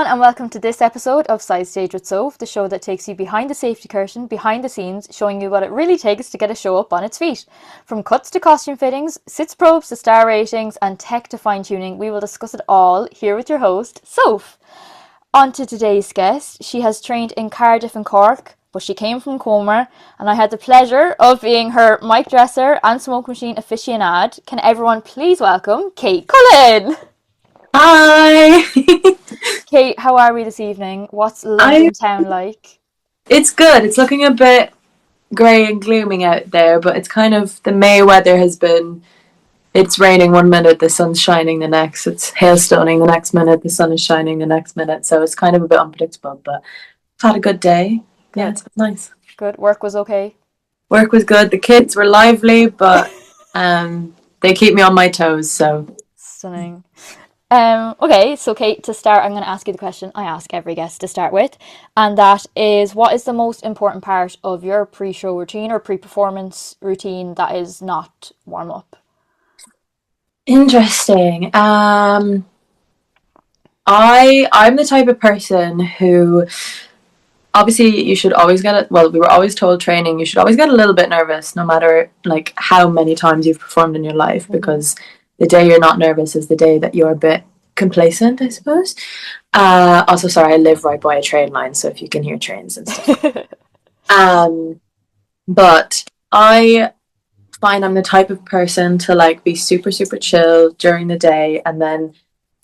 everyone, and welcome to this episode of Sidestagewithsoph, the show that takes you behind the safety curtain, behind the scenes, showing you what it really takes to get a show up on its feet. From cuts to costume fittings, sits probes to star ratings, and tech to fine-tuning, we will discuss it all here with your host, Soph. On to today's guest. She has trained in Cardiff and Cork, but she came from Comer, and I had the pleasure of being her mic dresser and smoke machine aficionado. Can everyone please welcome Kate Cullen? Hi! Kate, how are we this evening? What's London town like? It's good. It's looking a bit grey and glooming out there, but it's kind of the May weather has been. It's raining one minute, the sun's shining the next. It's hailstoning the next minute, the sun is shining the next minute. So it's kind of a bit unpredictable, but I've had a good day. Good. Yeah, it's been nice. Good. Work was okay? Work was good. The kids were lively, but they keep me on my toes, so. Stunning. Okay, so Kate, to start, I'm going to ask you the question I ask every guest to start with, and that is, what is the most important part of your pre-show routine or pre-performance routine that is not warm-up? Interesting. I'm the type of person who, obviously, you should always we were always told training, you should always get a little bit nervous, no matter like how many times you've performed in your life, because the day you're not nervous is the day that you're a bit complacent, I suppose. Also, sorry, I live right by a train line, so if you can hear trains and stuff. But I find I'm the type of person to like be super, super chill during the day, and then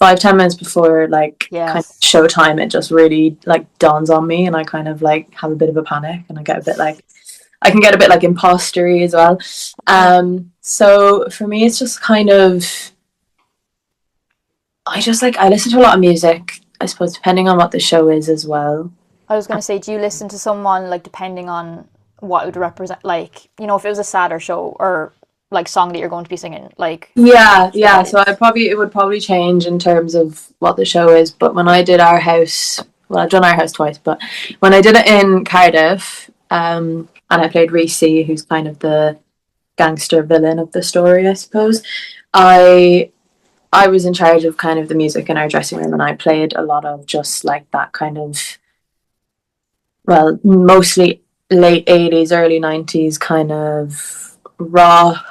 5-10 minutes before kind of showtime, it just really like dawns on me, and I kind of like have a bit of a panic, and I get a bit like I can get a bit like impostery as well. So for me, it's just kind of I listen to a lot of music, I suppose, depending on what the show is as well. I was going to say, do you listen to someone like depending on what it would represent, like, you know, if it was a sadder show or like song that you're going to be singing, like so it would probably change in terms of what the show is. But when I did Our House, well, I've done Our House twice, but when I did it in Cardiff, and I played Reese, who's kind of the gangster villain of the story, I suppose, I was in charge of kind of the music in our dressing room, and I played a lot of just like that kind of, well, mostly late 80s, early 90s kind of rock,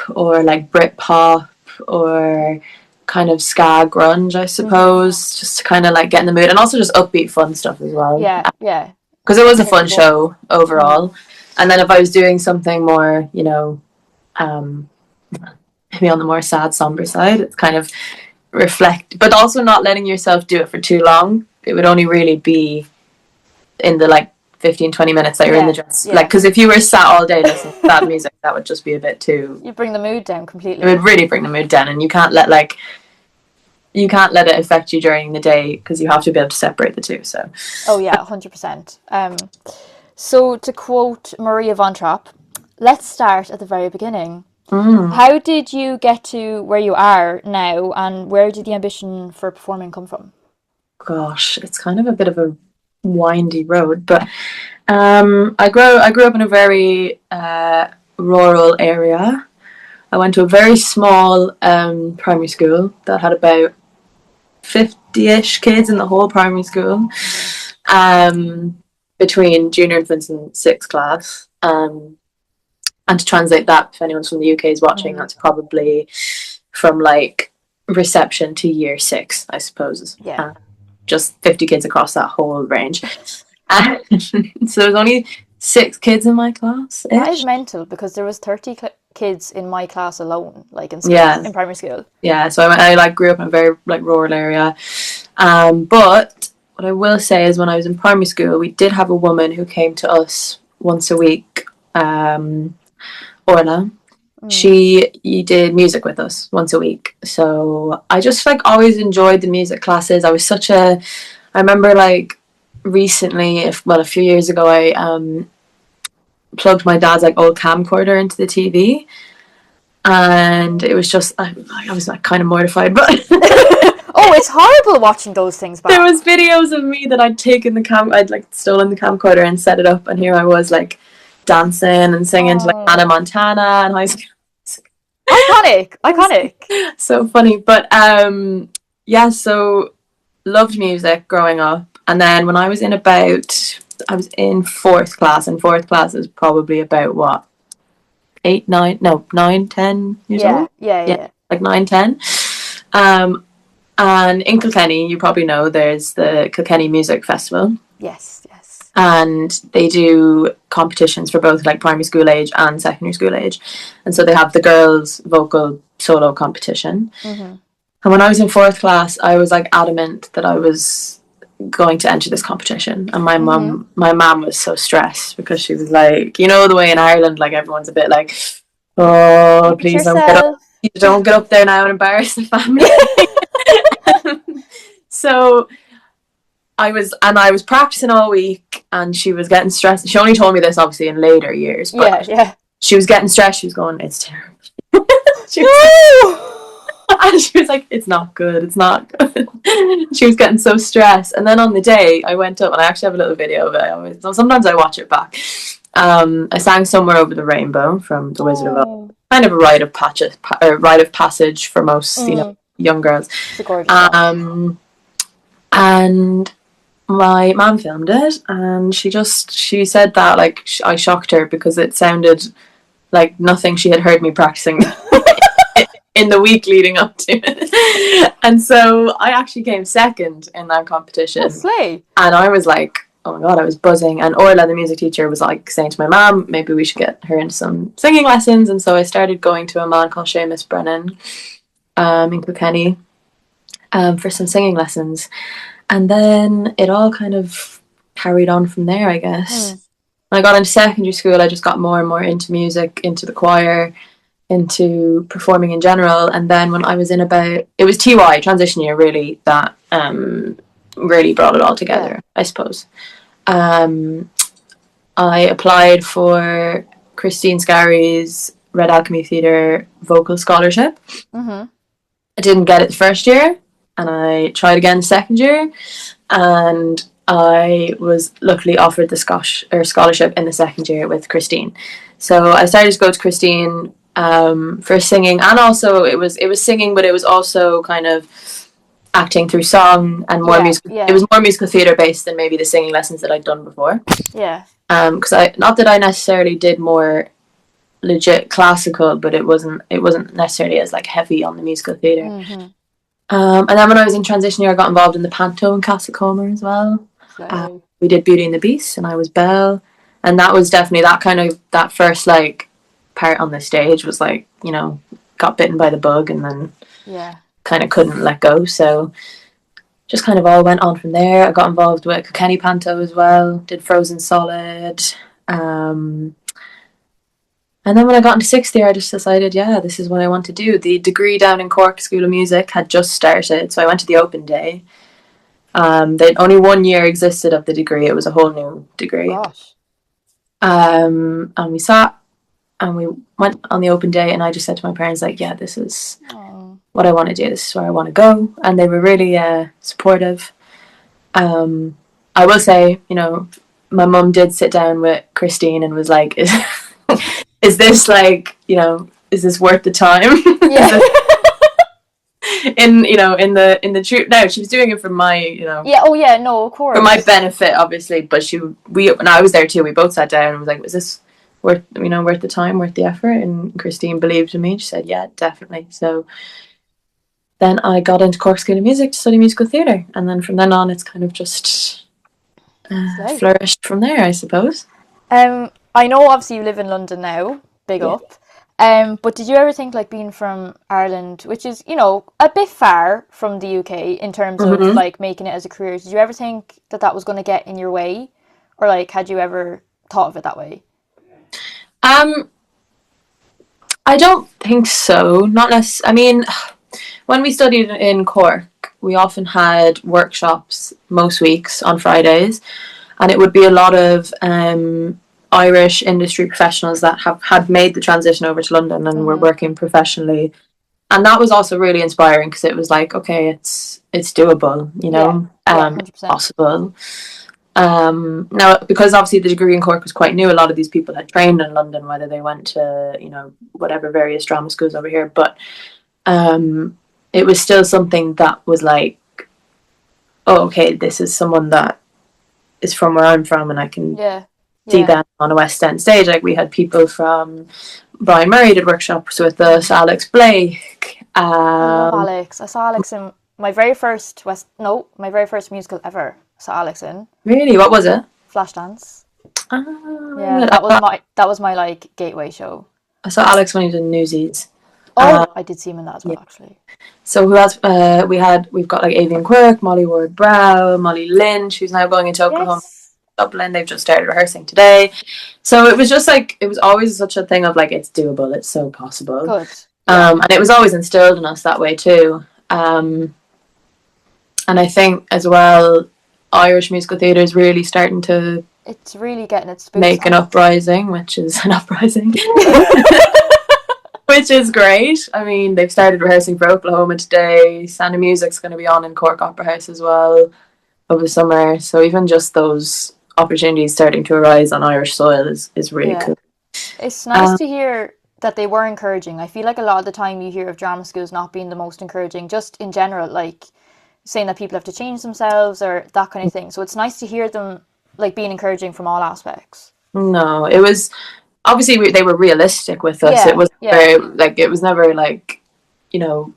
or like Britpop, or kind of ska grunge, I suppose, just to kind of like get in the mood, and also just upbeat fun stuff as well. Yeah. Because it was a fun show overall. And then if I was doing something more, you know, maybe on the more sad, somber side, it's kind of reflect, but also not letting yourself do it for too long. It would only really be in the like 15-20 minutes that you're in the dress, like, because if you were sat all day listening to that music, that would just be a bit too, you bring the mood down completely. It would really bring the mood down, and you can't let it affect you during the day, because you have to be able to separate the two. So 100%. So to quote Maria von Trapp, let's start at the very beginning. How did you get to where you are now, and where did the ambition for performing come from? Gosh, it's kind of a bit of a windy road, but I grew up in a very rural area. I went to a very small primary school that had about 50-ish kids in the whole primary school, between junior infants and sixth class. And to translate that, if anyone's from the UK is watching, that's probably from like reception to year 6, I suppose. Just 50 kids across that whole range. So there's only 6 kids in my class. That is mental, because there was 30 kids in my class alone, like in school, in primary school. Yeah, so I like grew up in a very like rural area. But what I will say is, when I was in primary school, we did have a woman who came to us once a week, Orla. She did music with us once a week, so I just like always enjoyed the music classes. I remember like recently, a few years ago, I plugged my dad's like old camcorder into the TV, and it was just I was like kind of mortified, but oh, it's horrible watching those things back. There was videos of me that I'd like stolen the camcorder and set it up, and here I was like dancing and singing to like Hannah Montana and high school. Iconic. So funny. But so loved music growing up. And then when I was in I was in fourth class, and fourth class is probably about what, 9, 10 years Yeah, old? yeah, Yeah, yeah. like 9, 10. Um, and in Kilkenny, you probably know there's the Kilkenny Music Festival. Yes, yes. And they do competitions for both like primary school age and secondary school age. And so they have the girls' vocal solo competition. Mm-hmm. And when I was in fourth class, I was like adamant that I was going to enter this competition. And Mm-hmm. my mum was so stressed because she was like, you know, the way in Ireland, like everyone's a bit like, oh, Keep it please don't get up, yourself. don't get up there now and embarrass the family. So I was practicing all week, and she was getting stressed. She only told me this obviously in later years, Yeah, but yeah. she was getting stressed. She was going, "It's terrible." she was No! And she was like, "It's not good. It's not good." She was getting so stressed. And then on the day, I went up, and I actually have a little video of it. Sometimes I watch it back. I sang "Somewhere Over the Rainbow" from The Wizard of Oz. Oh. Kind of a rite of passage for most, young girls. It's a gorgeous song. Um, and my mom filmed it, and she said that like I shocked her because it sounded like nothing she had heard me practicing in the week leading up to it. And so I actually came second in that Oh, competition, slay. and I was like, oh my god, I was buzzing. And Orla, the music teacher, was like saying to my mom, maybe we should get her into some singing lessons. And so I started going to a man called Seamus Brennan in Kilkenny for some singing lessons. And then it all kind of carried on from there, I guess. Hmm. When I got into secondary school, I just got more and more into music, into the choir, into performing in general. And then when I was it was TY, transition year, really, that really brought it all Yeah. together, I suppose. I applied for Christine Scarry's Red Alchemy Theatre vocal scholarship. Mm-hmm. I didn't get it the first year, and I tried again the second year, and I was luckily offered the scholarship in the second year with Christine. So I started to go to Christine for singing, and also it was singing, but it was also kind of acting through song and more Yeah, musical. It yeah, was more musical theatre based than maybe the singing lessons that I'd done before. yeah. Because I not that I necessarily did more legit classical, but it wasn't necessarily as like heavy on the musical theatre. Mm-hmm. And then when I was in transition year, I got involved in the panto in Casa Comer as well. Slay. We did Beauty and the Beast, and I was Belle, and that was definitely that first like part on the stage was like, got bitten by the bug, and then Yeah. kind of couldn't let go. So just kind of all went on from there. I got involved with Kilkenny Panto as well. Did Frozen Solid. And then when I got into sixth year, I just decided, yeah, this is what I want to do. The degree down in Cork School of Music had just started, so I went to the open day. Only 1 year existed of the degree. It was a whole new degree. Gosh. And we sat and we went on the open day, and I just said to my parents, like, yeah, this is what I want to do. This is where I want to go. And they were really supportive. I will say, my mum did sit down with Christine and was like, is this like, is this worth the time? Yeah. in the truth. No, she was doing it for my, Yeah. Oh, yeah. No, of course. for my benefit, obviously. But and I was there too. We both sat down and was like, "Was this worth the time, worth the effort?" And Christine believed in me. She said, "Yeah, definitely." So then I got into Cork School of Music to study musical theatre, and then from then on, it's kind of just flourished from there, I suppose. I know obviously you live in London now. Big Yeah. up. But did you ever think like being from Ireland, which is, a bit far from the UK in terms of Mm-hmm. like making it as a career, did you ever think that was going to get in your way? Or like had you ever thought of it that way? I don't think so. Not necessarily. I mean, when we studied in Cork, we often had workshops most weeks on Fridays, and it would be a lot of Irish industry professionals that had made the transition over to London and were working professionally, and that was also really inspiring because it was like, okay, it's doable, Yeah, 100%. possible. Now, because obviously the degree in Cork was quite new, a lot of these people had trained in London, whether they went to whatever various drama schools over here, but it was still something that was like oh, okay, this is someone that is from where I'm from, and I can Yeah. see Yeah. them on a West End stage. Like we had people from Brian Murray did workshops with us, Alex Blake. I love Alex. I saw Alex in my very first my very first musical ever. I saw Alex in Really, what was it? Flashdance. Yeah, I that was my like gateway show. saw Alex when he was in Newsies. Oh, I did see him in that as Yeah. well, actually. So who else? We've got like Avian Quirk, Molly Ward Brow, Molly Lynch, who's now going into Oklahoma, Yes. Dublin. They've just started rehearsing today. So it was just like it was always such a thing of like it's doable, it's so possible. Good. Yeah. And it was always instilled in us that way too. And I think as well, Irish musical theatre is really starting to It's really getting its boots make an on. uprising, which is an uprising. Which is great. I mean, they've started rehearsing for Oklahoma today. Sound of Music's going to be on in Cork Opera House as well over the summer. So even just those opportunities starting to arise on Irish soil is really Yeah. cool. It's nice to hear that they were encouraging. I feel like a lot of the time you hear of drama schools not being the most encouraging, just in general, like saying that people have to change themselves or that kind of thing. So it's nice to hear them like being encouraging from all aspects. No, it was obviously they were realistic with us. It Yeah, was yeah. very, like it was never like, you know,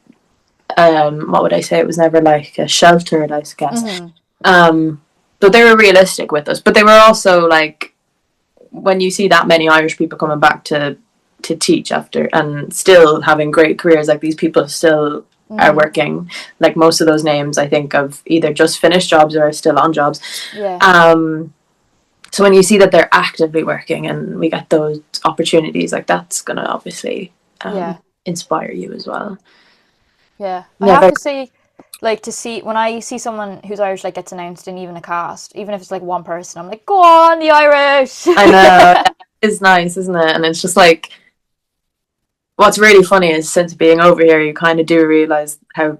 what would I say? It was never like a sheltered, I guess. Mm-hmm. But they were realistic with us. But they were also like when you see that many Irish people coming back to teach after and still having great careers, like these people still are working. Like most of those names, I think, of either just finished jobs or are still on jobs. Yeah. So when you see that they're actively working and we get those opportunities, like that's gonna obviously Yeah. inspire you as well. Yeah. I Yeah, have very, to say, like, to see when I see someone who's Irish like gets announced in even a cast, even if it's like one person, I'm like, go on, the Irish. I know. It's nice, isn't it? And it's just like what's really funny is since being over here, you kind of do realize how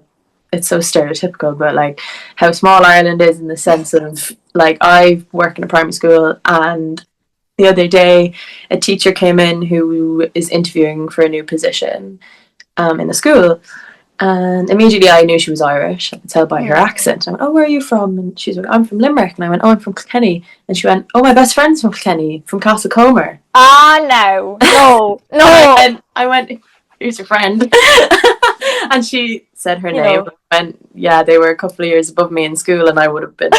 it's so stereotypical, but like how small Ireland is in the sense of like I work in a primary school, and the other day a teacher came in who is interviewing for a new position in the school, and immediately I knew she was Irish. I could tell by her accent. I went, "Oh, where are you from?" And she's like, "I'm from Limerick." And I went, "Oh, I'm from Kilkenny." And she went, "Oh, my best friend's from Kilkenny, from Castlecomer." Ah, no, no, no. And I went, "Who's your friend?" And she said her You name. know, I went, "Yeah, they were a couple of years above me in school, and I would have been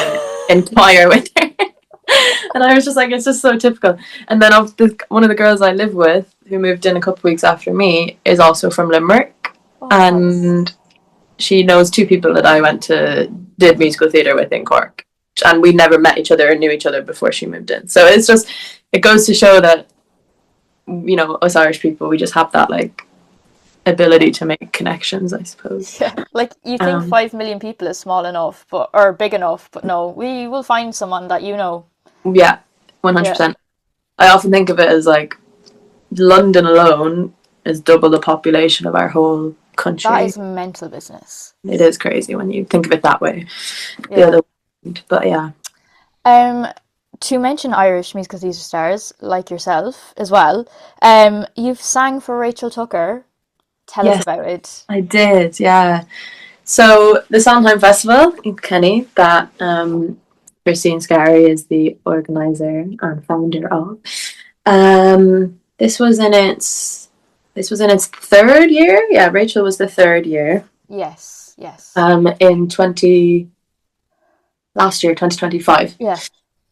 in choir with her." And I was just like, it's just so typical. And then one of the girls I live with, who moved in a couple of weeks after me, is also from Limerick, oh, nice. and she knows two people that I did musical theatre with in Cork, and we never met each other or knew each other before she moved in. So it goes to show that us Irish people, we just have that like ability to make connections, I suppose. Yeah, like you think Um, 5 million people is small enough, but or big enough, but no, we will find someone that you know. yeah, 100%. Yeah, I often think of it as like London alone is double the population of our whole that country. is mental business. It is crazy when you think of it that way. The Yeah. other, but yeah. Um, to mention Irish musical theatre stars like yourself as well, you've sang for Rachel Tucker. Tell us Yes, about it. I did. Yeah. So the Sondheim Festival in Kenny that Christine Scarry is the organizer and founder of. This was in its third year. Yeah, Rachel was the third year. Yes, yes. In 2025. Yeah.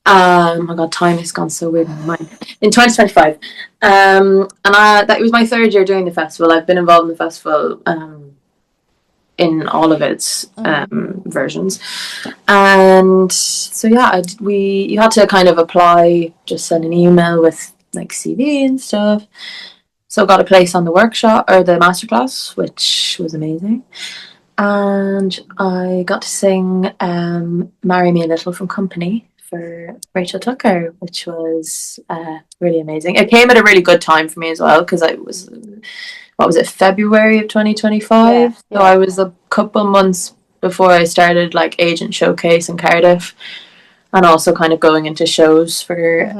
Oh my god, time has gone so weird in my mind. In 2025, that was my third year doing the festival. I've been involved in the festival in all of its versions, and so yeah, you had to kind of apply, just send an email with like CV and stuff. So got a place on the workshop or the masterclass, which was amazing. And I got to sing "Marry Me a Little" from Company for Rachel Tucker, which was really amazing. It came at a really good time for me as well because I was, what was it, February of 2025? Yeah, So yeah. I was a couple months before I started like Agent Showcase in Cardiff, and also kind of going into shows for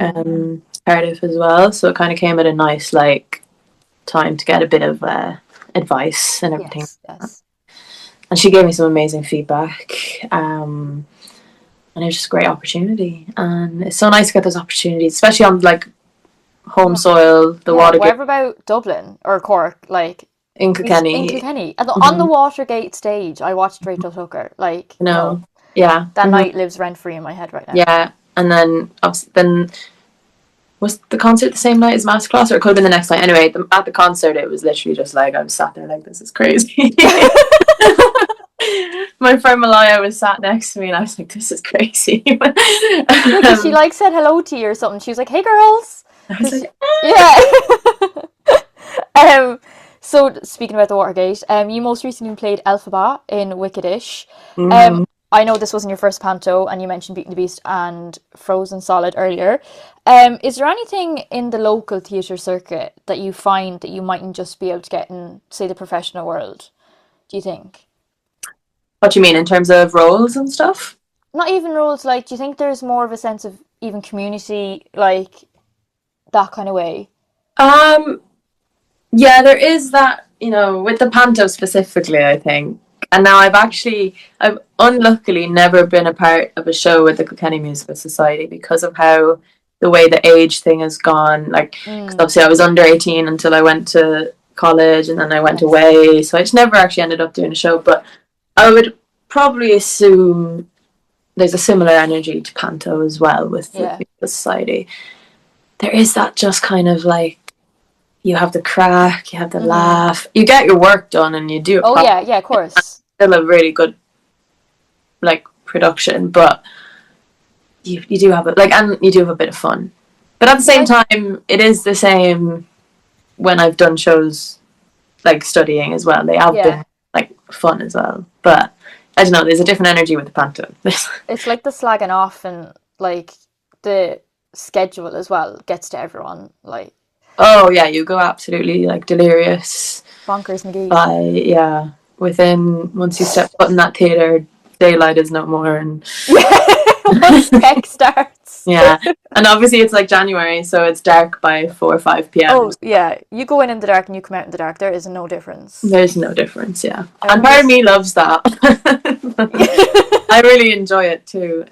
Cardiff as well. So it kind of came at a nice like time to get a bit of advice and everything. Yes, yes. and she gave me some amazing feedback. And it was just a great opportunity, and it's so nice to get those opportunities, especially on like home soil, the Watergate. Wherever about Dublin or Cork, like in Kilkenny. In Kilkenny. And on the Watergate stage, I watched Rachel Tucker. Like, No. Yeah. That night lives rent free in my head right now. Yeah. And then was the concert the same night as Masterclass, or it could have been the next night? Anyway, at the concert, it was literally just like I was sat there like, this is crazy. My friend Malaya was sat next to me, and I was like, this is crazy. Because she like said hello to you or something. She was like, hey girls. I was like, yeah. So speaking about the Watergate, you most recently played Elphaba in Wickedish. I know this wasn't your first panto, and you mentioned Beating the Beast and Frozen Solid earlier. Is there anything in the local theatre circuit that you find that you mightn't just be able to get in, say, the professional world? Do you think? What do you mean in terms of roles and stuff? Not even roles. Like, do you think there's more of a sense of even community, like that kind of way? Yeah, there is that, with the panto specifically, I think. And now I've unluckily never been a part of a show with the Kilkenny Musical Society because of how the way the age thing has gone. Like, cause obviously I was under 18 until I went to college, and then I went away. So I just never actually ended up doing a show. But I would probably assume there's a similar energy to panto as well with the Musical Society. There is that just kind of like, you have the crack, you have the laugh, you get your work done, and you do it. Oh yeah, of course. Still a really good like production, but you do have it, like, and you do have a bit of fun. But at the same time, it is the same when I've done shows like studying as well. They have been like fun as well. But I don't know, there's a different energy with the panto. It's like the slagging off, and like the schedule as well gets to everyone. Like, oh yeah, you go absolutely like delirious. Bonkers McGee. Once you step foot in that theatre, daylight is no more, and once tech starts. Yeah, and obviously it's like January, so it's dark by 4 or 5 p.m. Oh yeah, you go in the dark and you come out in the dark. There is no difference. There's no difference, yeah. And part of me loves that. I really enjoy it too.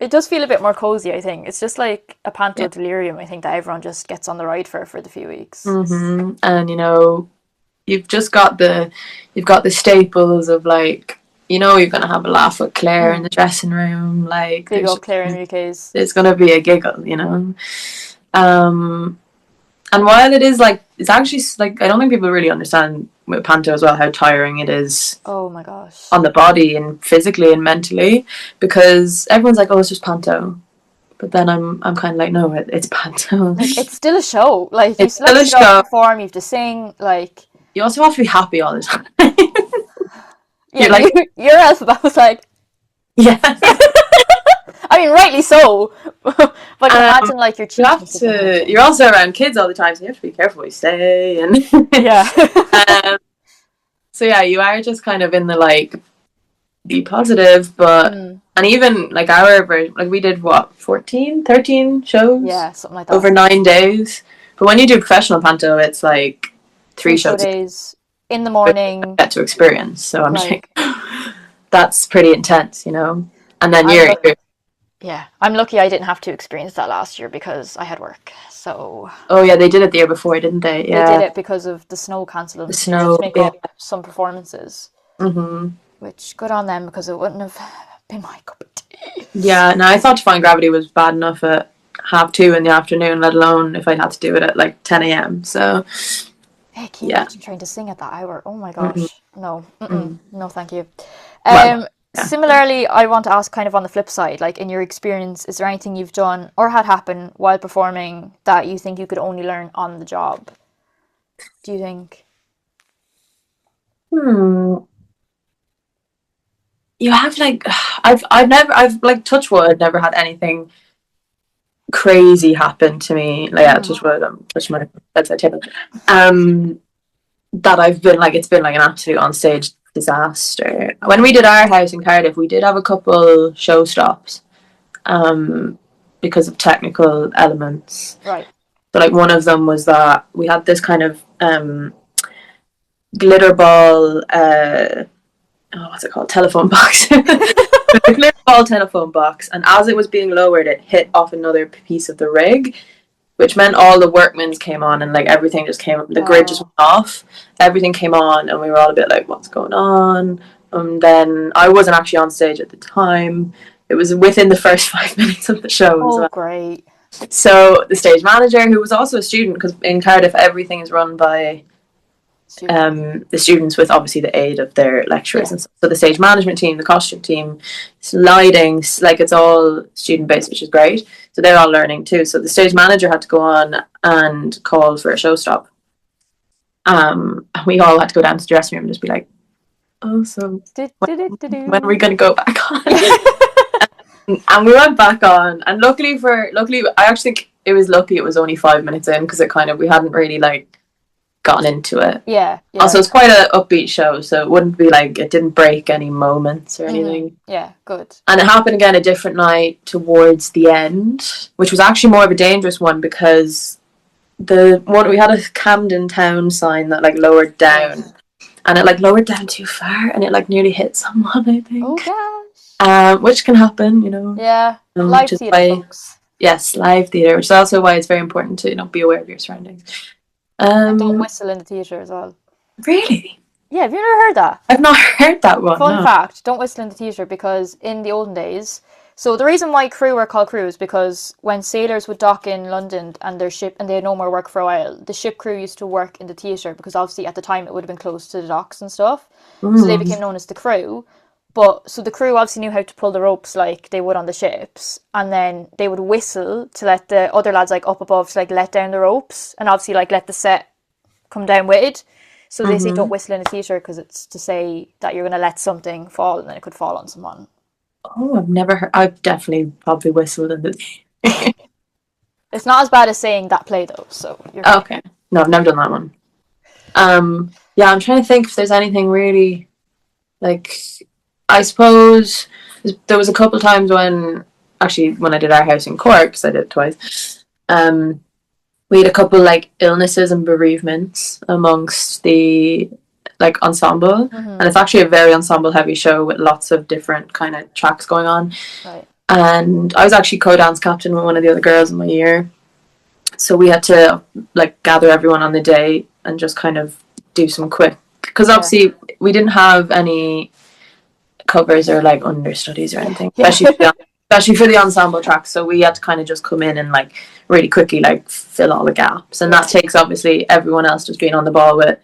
It does feel a bit more cozy, I think. It's just like a panto delirium, I think, that everyone just gets on the ride for the few weeks. And you've just got the staples of like, you're gonna have a laugh with Claire in the dressing room, like big old Claire and Enriquez. There's gonna be a giggle, and while it is like, it's actually like, I don't think people really understand with panto as well how tiring it is. Oh my gosh. On the body and physically and mentally, because everyone's like, oh, it's just panto. But then I'm kind of like, no, it's panto. Like, it's still a show. Like, it's you still have to go perform, you have to sing, like. You also have to be happy all the time. Yeah, your Elphaba was like. Yeah. I mean, rightly so. But imagine like you're cheating. You're also around kids all the time, so you have to be careful what you say. And yeah. So yeah, you are just kind of in the like, be positive, but and even like our version, like we did 13 shows? Yeah, something like that. Over 9 days. But when you do professional panto, it's like 3 shows. 4 days in the morning. Get to experience. So I'm like, that's pretty intense, And then I'm lucky I didn't have to experience that last year because I had work. So. Oh yeah, they did it the year before, didn't they? Yeah. They did it because of the snow cancelled. The snow, to make up some performances. Which, good on them, because it wouldn't have been my cup of tea. Yeah, no, I thought Defying Gravity was bad enough at 2:30 in the afternoon, let alone if I had to do it at like 10 a.m. So. Hey, can you imagine trying to sing at that hour? Oh my gosh. No. No, thank you. Similarly, I want to ask kind of on the flip side, like in your experience, is there anything you've done or had happen while performing that you think you could only learn on the job? Do you think? You have like, I've like, touch wood, never had anything crazy happen to me. Like, touch wood, I'm touching my bedside table. That I've been like, it's been like an absolute onstage disaster. When we did our house in Cardiff, we did have a couple show stops because of technical elements. Right. So like, one of them was that we had this kind of glitter ball what's it called? Telephone box. The clear ball telephone box, and as it was being lowered, it hit off another piece of the rig, which meant all the workmen's came on and like everything just came up. The grid just went off. Everything came on, and we were all a bit like, "What's going on?" And then I wasn't actually on stage at the time. It was within the first 5 minutes of the show as well. Great. So the stage manager, who was also a student, because in Cardiff everything is run by the students with obviously the aid of their lecturers, and so the stage management team, the costume team, lighting, like it's all student based, which is great. So they're all learning too. So the stage manager had to go on and call for a show stop. And we all had to go down to the dressing room and just be like, "Oh, so when are we going to go back on?" And we went back on, and luckily, I actually think it was lucky it was only 5 minutes in, because we hadn't really like gotten into it. Yeah. Also, it's quite an upbeat show, so it wouldn't be like, it didn't break any moments or anything. Yeah, good. And it happened again a different night towards the end, which was actually more of a dangerous one, because we had a Camden Town sign that like lowered down, and it like lowered down too far, and it like nearly hit someone, I think. Oh gosh. Which can happen, you know. Yeah. Live theatre, folks. Yes, live theatre, which is also why it's very important to be aware of your surroundings. And don't whistle in the theatre as well. Really? Yeah, have you never heard that? I've not heard that one. Fun fact, don't whistle in the theatre, because in the olden days, so the reason why crew were called crew is because when sailors would dock in London and their ship, and they had no more work for a while, the ship crew used to work in the theatre, because obviously at the time it would have been close to the docks and stuff. So they became known as the crew. But so the crew obviously knew how to pull the ropes like they would on the ships, and then they would whistle to let the other lads like up above to like let down the ropes, and obviously like let the set come down with it. So they say don't whistle in a theatre, because it's to say that you're going to let something fall, and then it could fall on someone. Oh, I've never heard. I've definitely probably whistled in the theatre. It's not as bad as saying that play though. So you're okay. No, I've never done that one. Yeah, I'm trying to think if there's anything really like. I suppose there was a couple of times when I did our house in Cork, because I did it twice, we had a couple like illnesses and bereavements amongst the like ensemble, and it's actually a very ensemble heavy show with lots of different kind of tracks going on. Right. And I was actually co-dance captain with one of the other girls in my year, so we had to like gather everyone on the day and just kind of do some quick, because obviously we didn't have any covers or like understudies or anything, especially for the ensemble tracks, so we had to kind of just come in and like really quickly like fill all the gaps, and that takes obviously everyone else just being on the ball with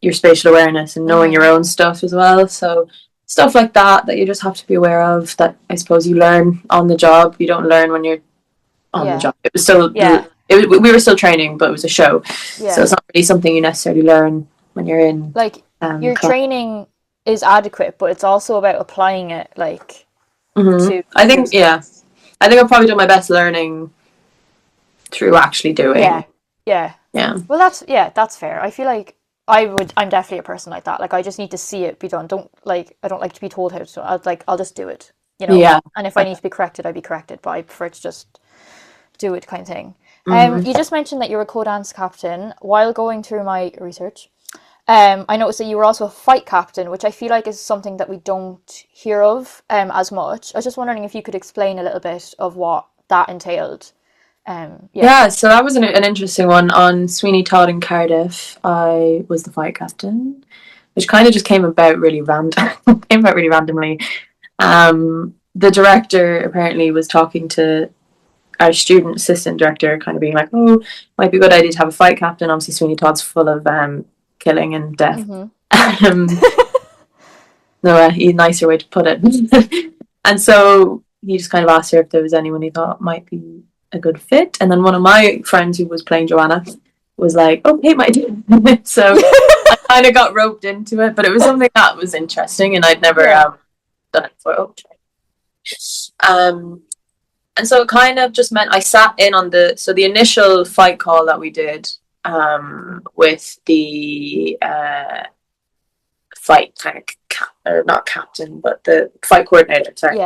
your spatial awareness and knowing your own stuff as well. So stuff like that you just have to be aware of, that I suppose you learn on the job. You don't learn when you're on the job. It was still we were still training, but it was a show, so it's not really something you necessarily learn when you're in like your training is adequate, but it's also about applying it like I think I've probably done my best learning through actually doing. Yeah. Well, that's fair. I feel like I'm definitely a person like that. Like I just need to see it be done. I don't like to be told how to do it. I'll just do it, you know. Yeah. And if I need to be corrected, I'd be corrected, but I prefer to just do it, kind of thing. You just mentioned that you're a co-dance captain. While going through my research, I noticed that you were also a fight captain, which I feel like is something that we don't hear of as much. I was just wondering if you could explain a little bit of what that entailed. So that was an interesting one. On Sweeney Todd in Cardiff, I was the fight captain, which kind of just came about really randomly. The director apparently was talking to our student assistant director, kind of being like, "Oh, might be a good idea to have a fight captain." Obviously, Sweeney Todd's full of killing and death. No, a nicer way to put it. And so he just kind of asked her if there was anyone he thought might be a good fit. And then one of my friends who was playing Joanna was like, "Okay, my dear." So I kind of got roped into it, but it was something that was interesting, and I'd never done it before. And so it kind of just meant I sat in on the initial fight call that we did with the fight kind of or not captain, but the fight coordinator. Sorry.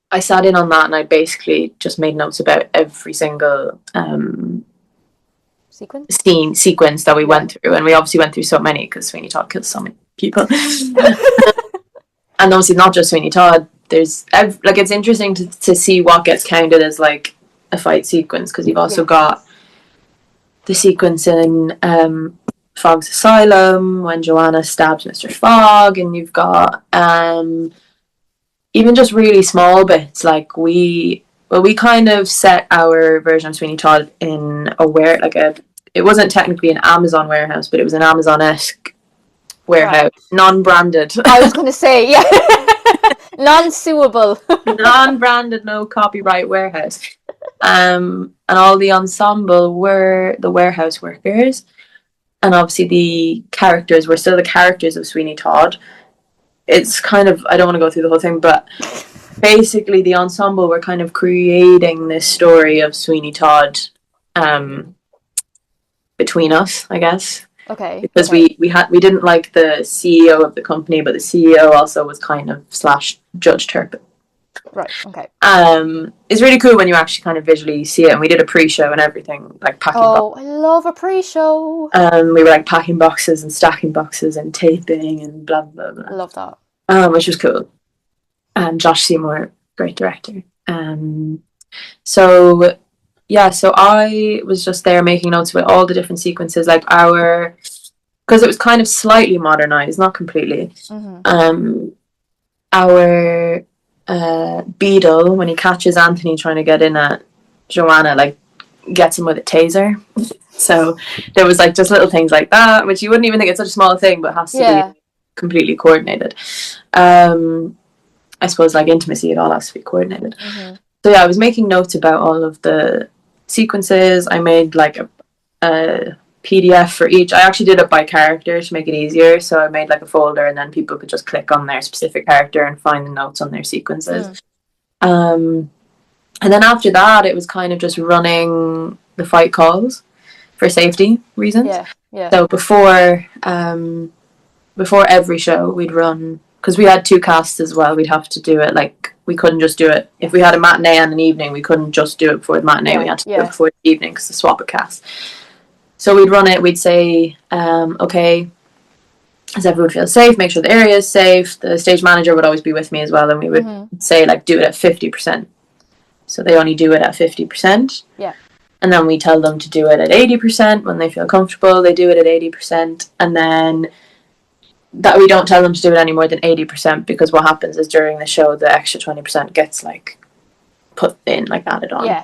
I sat in on that, and I basically just made notes about every single sequence that we went through, and we obviously went through so many because Sweeney Todd kills so many people. And obviously not just Sweeney Todd. There's like, it's interesting to see what gets counted as like a fight sequence, because you've also got the sequence in Fogg's Asylum when Joanna stabs Mr. Fogg, and you've got even just really small bits, like we kind of set our version of Sweeney Todd in it wasn't technically an Amazon warehouse, but it was an Amazon-esque warehouse, non-branded. I was going to say, yeah. Non-suable. Non-branded, no copyright warehouse. And all the ensemble were the warehouse workers. And obviously the characters were still the characters of Sweeney Todd. It's kind of, I don't want to go through the whole thing, but basically the ensemble were kind of creating this story of Sweeney Todd between us, I guess. Okay. Because we didn't like the CEO of the company, but the CEO also was kind of / Judge Turpin. Right. Okay. It's really cool when you actually kind of visually see it, and we did a pre-show and everything, like packing. Oh, I love a pre-show. We were like packing boxes and stacking boxes and taping and blah blah blah. I love that. Which was cool. And Josh Seymour, great director. So I was just there making notes with all the different sequences, like because it was kind of slightly modernized, not completely. Mm-hmm. Our Beadle, when he catches Anthony trying to get in at Joanna, like gets him with a taser. So there was like just little things like that, which you wouldn't even think it's such a small thing, but has to be completely coordinated. I suppose like intimacy, it all has to be coordinated. Mm-hmm. So I was making notes about all of the sequences. I made like a PDF for each. I actually did it by character to make it easier. So I made like a folder, and then people could just click on their specific character and find the notes on their sequences. And then after that, it was kind of just running the fight calls for safety reasons. Yeah. So before every show, we'd run, because we had 2 casts as well. We'd have to do it like, we couldn't just do it if we had a matinee and an evening. We couldn't just do it before the matinee. We had to do it before the evening because the swap of cast. So we'd run it. We'd say, okay, does everyone feel safe? Make sure the area is safe. The stage manager would always be with me as well, and we would say like, do it at 50%. So they only do it at 50%. Yeah. And then we tell them to do it at 80% when they feel comfortable. They do it at 80%, and then that we don't tell them to do it any more than 80%, because what happens is during the show the extra 20% gets like put in, like added on. Yeah.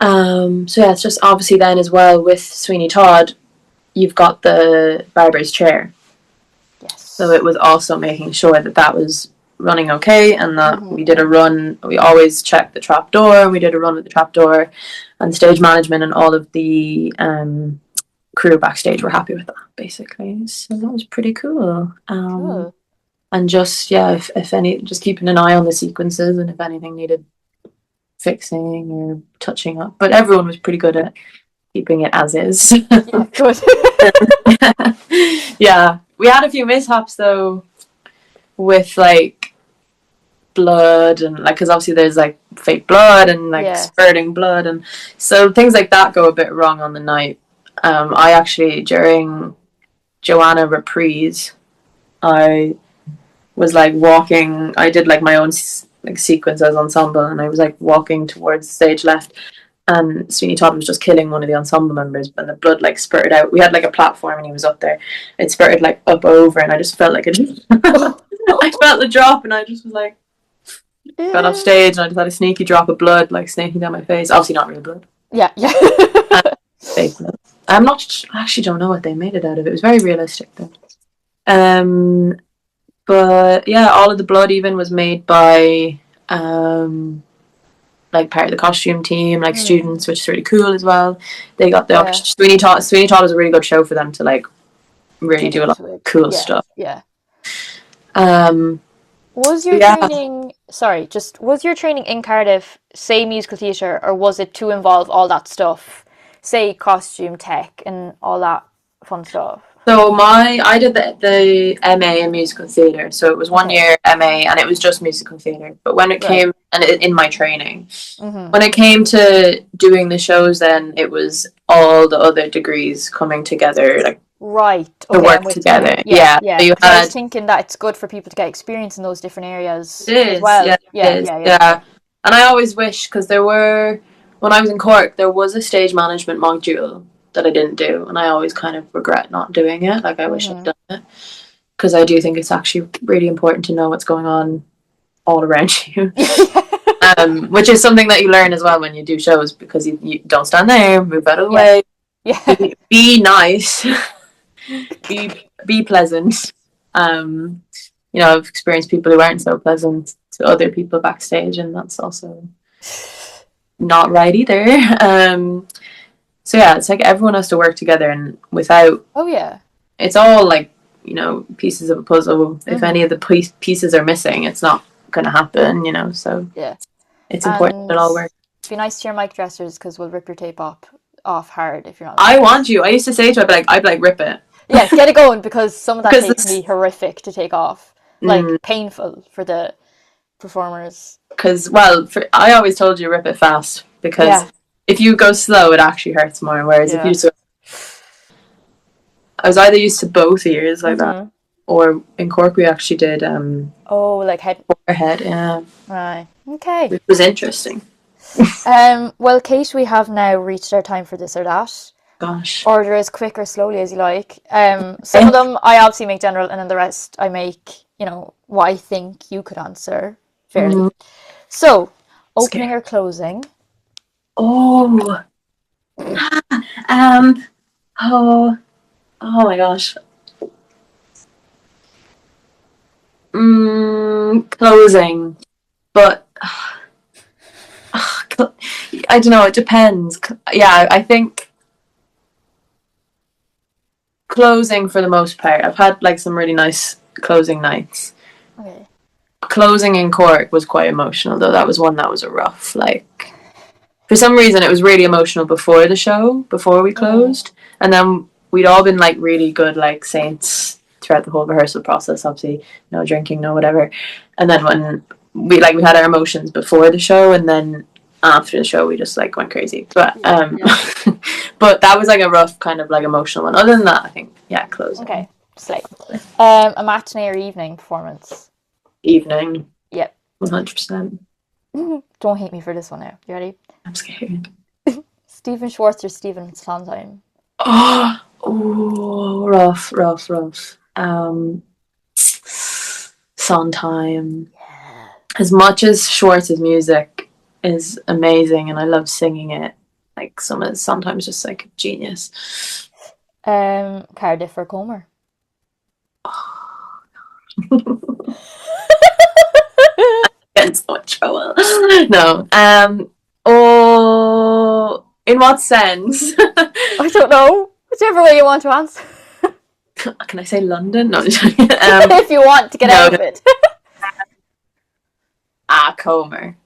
So it's just obviously then as well with Sweeney Todd, you've got the barber's chair. Yes. So it was also making sure that was running okay, and that we did a run. We always checked the trap door. We did a run with the trap door, and stage management and all of the crew backstage were happy with that, basically. So that was pretty cool. Cool. And just if any, just keeping an eye on the sequences, and if anything needed fixing or touching up. But everyone was pretty good at keeping it as is. Yeah, good. Yeah, we had a few mishaps though, with like blood and like, because obviously there's like fake blood and like spurting blood, and so things like that go a bit wrong on the night. I actually, during Joanna reprise, I was like walking, I did like my own like sequence as ensemble, and I was like walking towards the stage left, and Sweeney Todd was just killing one of the ensemble members, and the blood like spurted out. We had like a platform and he was up there. It spurted like up over, and I just felt like I felt the drop, and I just was like, got off stage, and I just had a sneaky drop of blood like snaking down my face. Obviously not real blood. Yeah. Fake blood. I actually don't know what they made it out of. It was very realistic though. But yeah, all of the blood even was made by like part of the costume team, like students, which is really cool as well. They got the Sweeney Todd was a really good show for them to like really do a lot of cool stuff. Yeah. Was your training was your training in Cardiff, say musical theatre, or was it to involve all that stuff, say costume tech and all that fun stuff? So I did the MA in musical theatre, so it was 1 year MA, and it was just musical theatre. But when it came, and in my training, when it came to doing the shows, then it was all the other degrees coming together, like Right. to Okay, I'm work with you together. now. Yeah, Yeah. yeah. So you 'Cause I was had thinking that it's good for people to get experience in those different areas it as is, well. yeah, Yeah, it is, yeah, yeah. yeah. And I always wish, because when I was in Cork, there was a stage management module that I didn't do, and I always kind of regret not doing it. Like I wish I'd Mm-hmm. done it, because I do think it's actually really important to know what's going on all around you. Which is something that you learn as well when you do shows, because you don't stand there, move out of the Yeah, way, yeah. be nice, be pleasant. Um, I've experienced people who aren't so pleasant to other people backstage, and that's also not right either. So yeah, it's like everyone has to work together, and without Oh yeah. it's all like pieces of a puzzle. If any Mm-hmm. of the pieces are missing, it's not going to happen. So Yeah. it's important that And it all works. be nice to your mic dressers because we'll rip your tape off hard if you're not I nice. want you. I used to say to her, I'd like rip it Yeah, get it going because some of that because tape can this. be horrific to take off. Like painful for the performers. Because I always told you rip it fast, because Yeah, if you go slow, it actually hurts more. Whereas if you yeah. just, I was either used to both ears like that, Mm-hmm. or in Cork we actually did Oh, like head. forehead, yeah, Right. Okay. which was interesting. Well, Kate, we have now reached our time for this or that. Gosh. Order as quick or slowly as you like. Some of Eh? them I obviously make general, and then the rest I make, what I think you could answer fairly. Mm, So, opening scared. or closing? Oh, um, oh, oh my gosh. Closing, but I don't know. It depends. Yeah, I think closing for the most part. I've had like some really nice closing nights. Okay. Closing in Cork was quite emotional, though. That was one that was a rough. Like, for some reason, it was really emotional before the show, before we Mm-hmm. closed, and then we'd all been like really good, like saints throughout the whole rehearsal process. Obviously, no drinking, no whatever. And then when we had our emotions before the show, and then after the show, we just like went crazy. But Yeah, yeah. but that was like a rough kind of like emotional one. Other than that, I think closing Okay. Slay. A matinee or evening performance? evening, Yep. 100%. Don't hate me for this one now. You ready? I'm scared. Stephen Schwartz or Stephen Sondheim? Oh, rough, rough, rough. Sondheim. As much as Schwartz's music is amazing and I love singing it, like some of sometimes just like genius. Cardiff or Comer? Getting so much trouble. No. Oh, in what sense? I don't know. Whichever way you want to answer. Can I say London? No. If you want to get No, out no. of it. Comer.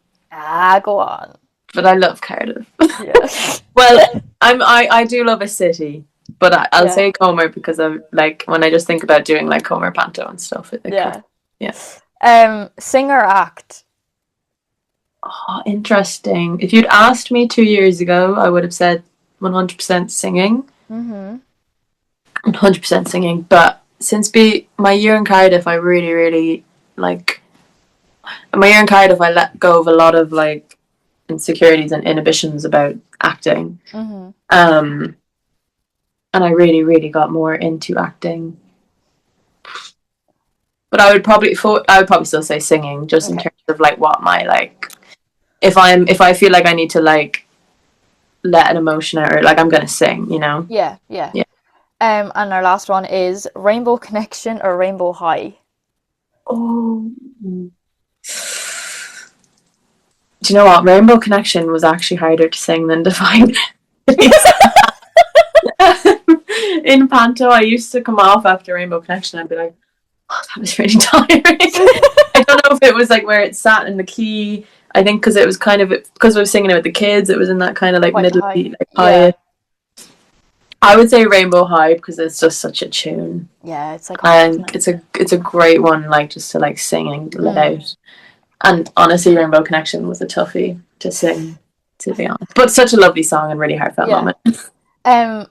Go on. But I love Cardiff. Yeah. Well, I do love a city, but I'll Yeah. say Comer because I'm like when I just think about doing like Comer Panto and stuff. Yeah. Yeah. Sing or act? Oh, interesting. If you'd asked me 2 years ago, I would have said 100% singing. Mm-hmm. 100% singing. But since my year in Cardiff, I really, really like. My year in Cardiff, I let go of a lot of like insecurities and inhibitions about acting. Mm-hmm. And I really, really got more into acting. But I would probably still say singing, just in Okay. terms of like what my like if I feel like I need to like let an emotion out, or like I'm gonna sing, Yeah, yeah. Yeah. And our last one is Rainbow Connection or Rainbow High? Oh, do you know what? Rainbow Connection was actually harder to sing than Define. In Panto, I used to come off after Rainbow Connection. I'd be like, oh, that was really tiring. I don't know if it was like where it sat in the key. I think because it was kind of because I was singing it with the kids, it was in that kind of like Quite middle high. like Yeah. high. I would say Rainbow High because it's just such a tune, Yeah, it's like and it's a great one like just to like sing and let Mm. out. And honestly, Rainbow Connection was a toughie to sing, to be honest. But such a lovely song and really heartfelt Yeah. moment.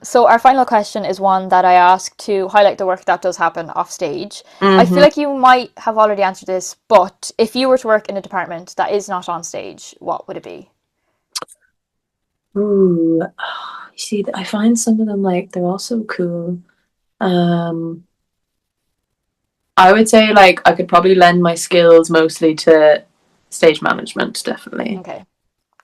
So our final question is one that I ask to highlight the work that does happen off stage. I feel Mm-hmm. like you might have already answered this, but if you were to work in a department that is not on stage, what would it be? Ooh, you see, I find some of them like they're all so cool. Um, I would say like I could probably lend my skills mostly to stage management, definitely. Okay,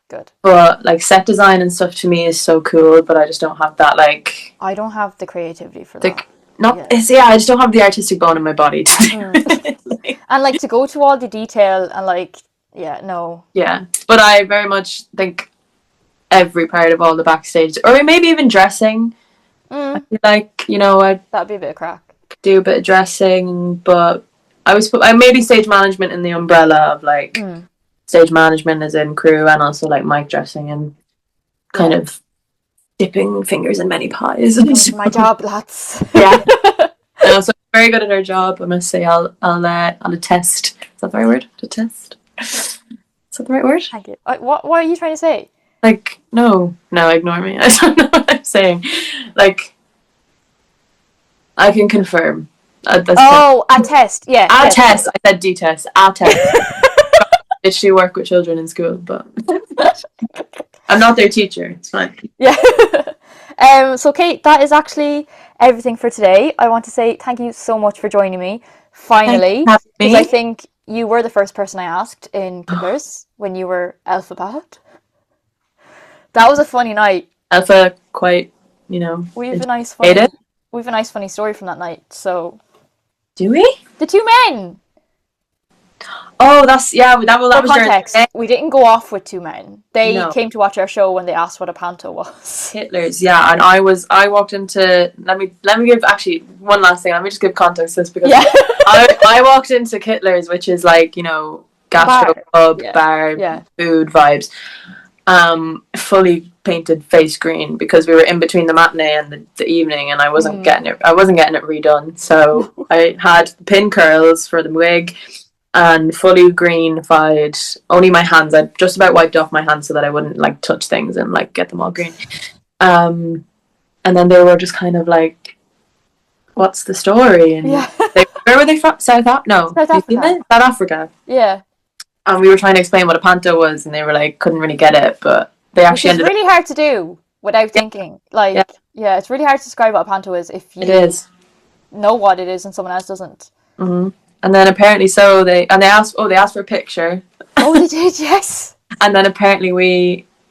good. But like set design and stuff to me is so cool, but I just don't have that like I don't have the creativity for the that. not Yeah. it's yeah, I just don't have the artistic bone in my body to do Mm. it. Like, And like to go to all the detail and like, yeah, no. yeah. But I very much think every part of all the backstage or maybe even dressing. I Mm, feel like, I that'd be a bit of crack. do a bit of dressing, but I maybe stage management in the umbrella of like Mm, stage management as in crew and also like mic dressing and kind yeah. of dipping fingers in many pies. Come to my job, lads. Yeah. So I'm very good at our job. I must say, I'll attest. Is that the right word? Attest. Is that the right word? Thank you. What are you trying to say? Like, no, ignore me. I don't know what I'm saying. Like, I can confirm. Oh, a test. Yeah, yes. Attest. I said detest. Attest. Did she work with children in school? But I'm not their teacher. It's fine. Yeah. So Kate, that is actually everything for today. I want to say thank you so much for joining me, Thanks finally, for having because I me. think you were the first person I asked in Kittlers when you were Alphabet. That was a funny night. Alpha quite, We've a nice intimidated. funny we've a nice funny story from that night. So Do we? the two men. Oh, that's yeah. That For was during the context, day. we didn't go off with two men. They No. came to watch our show when they asked what a panto was. Hitler's, yeah, and I walked into let me give actually one last thing. Let me just give context to this because Yeah. I walked into Hitler's, which is like A gastro bar. pub Yeah. bar Yeah. food vibes, fully painted face green because we were in between the matinee and the evening, and I wasn't getting it redone, so I had pin curls for the wig and fully greenified. Only my hands. I just about wiped off my hands so that I wouldn't like touch things and like get them all green. And then they were just kind of like, "What's the story?" And Yeah. where were they from? South Africa? No, South New Africa. Zealand, South Africa. Yeah. And we were trying to explain what a panto was, and they were like, couldn't really get it, but they Which actually is ended up. really hard to do without Yeah, thinking. yeah, Like, yeah, it's really hard to describe what a panto is if it you is. know what it is and someone else doesn't. Mm-hmm. And then apparently, they asked for a picture, Oh, they did, yes. and then apparently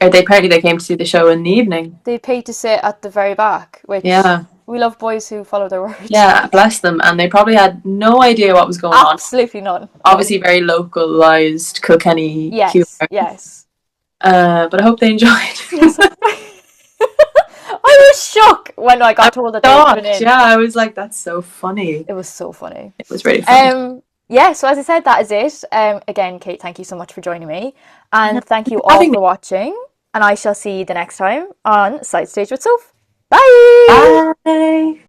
they came to see the show in the evening. They paid to sit at the very back, which Yeah. we love boys who follow their word. Yeah, bless them. And they probably had no idea what was going on. Absolutely none. No. Obviously, very localized Kilkenny humor. Yes, yes. But I hope they enjoyed. Yes. I was shocked when I got told that they were putting Shocked. in. Yeah, I was like, that's so funny. It was so funny. It was really funny. Yeah, so as I said, that is it. Again, Kate, thank you so much for joining me. And thank you all Having me. for watching. And I shall see you the next time on Side Stage with Soph. Bye! Bye.